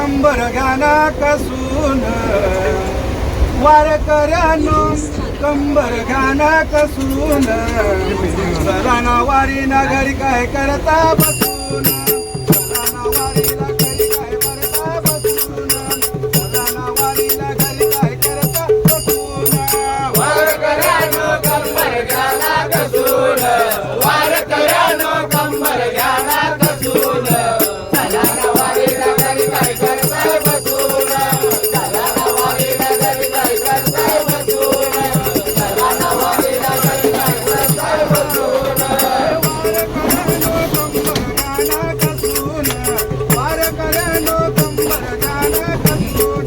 कंबर घाना कसून वारकऱ्यानो कंबर घाना कसून सराना वारीना घरी काय करता बसून सराना वारीला घरी काय करता बसून सराना वारीला घरी काय करता बसून वारकऱ्यानो कंबर घाना कसून वारकऱ्यानो कंबर घाना कसून सराना वारीला घरी काय करता बसून सराना वारीला घरी काय करता बसून सराना वारीला घरी काय करता बसून वारकऱ्यानो कंबर घाना कसून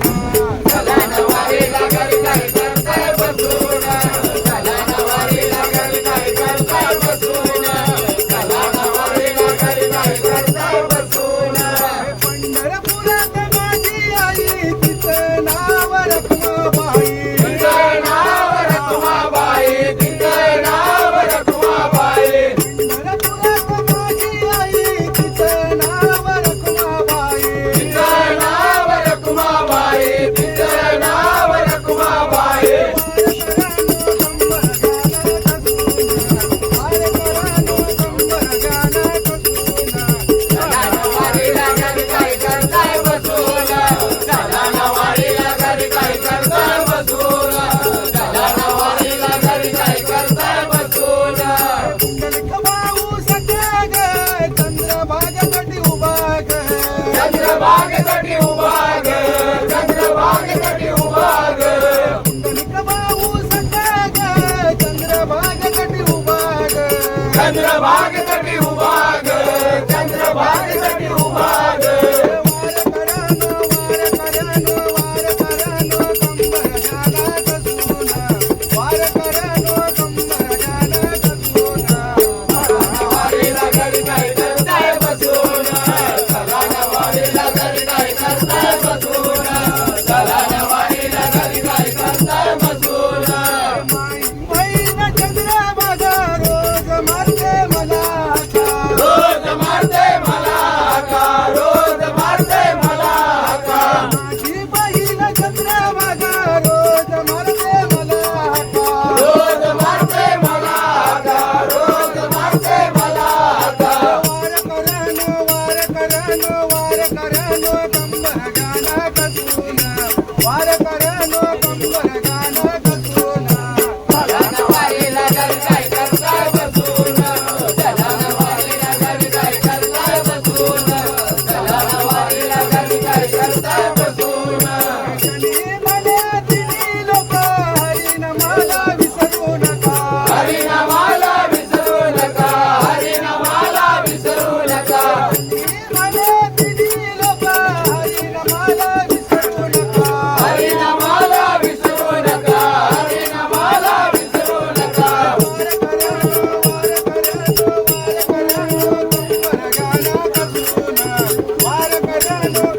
सराना वारीला घरी काय करता बसून सराना वारीला घरी काय करता बसून सराना वारीला घरी काय करता बसून पंढरपुरात माझी आई तिचं नाव रखुमाबाई तिचं नाव रखुमाबाई तिचं नाव रखुमाबाई पंढरपुरात माझी आई तिचं नाव रखुमाबाई तिचं नाव रखुमाबाई तिचं नाव रखुमाबाई सराना वारीला घरी काय करताय बसून सराना वारीला घरी काय करताय बसून सराना वारीला घरी काय करताय बसून चंद्रभागेसाठी उभा ग चंद्रभागेसाठी उभा ग चंद्रभागेसाठी उभा ग चंद्रभागेसाठी उभा ग चंद्रभागेसाठी उभा ग चंद्रभागेसाठी उभा ग वारीला घरी काय करताय बसून सराना वारीला घरी काय करताय बसून सराना वारीला घरी काय करताय बसून चंद्रभागा रोज मारते मला रोज मारते मला का रोज मारते मला का माझी बहीण चंद्रभागा रोज मारते मला रोज मारते मला का रोज मारते मला का वारकऱ्यानो कंबर गाना कसून वारकऱ्यानो कंबर गाना कसून सराना वारीला घरी काय करताय बसून सराना वारीला घरी काय करताय बसून सराना वारीला घरी काय करताय बसून मला तिन्ही लोक हरिनामाला विसरू नका हरिनामाला विसरू नका हरिनामाला विसरू नका मला तिन्ही लोक हरिनामाला विसरू नका हरिनामाला विसरू नका हरिनामाला विसरू नका वारकऱ्यानो कंबर गाना कसून वारकऱ्यानो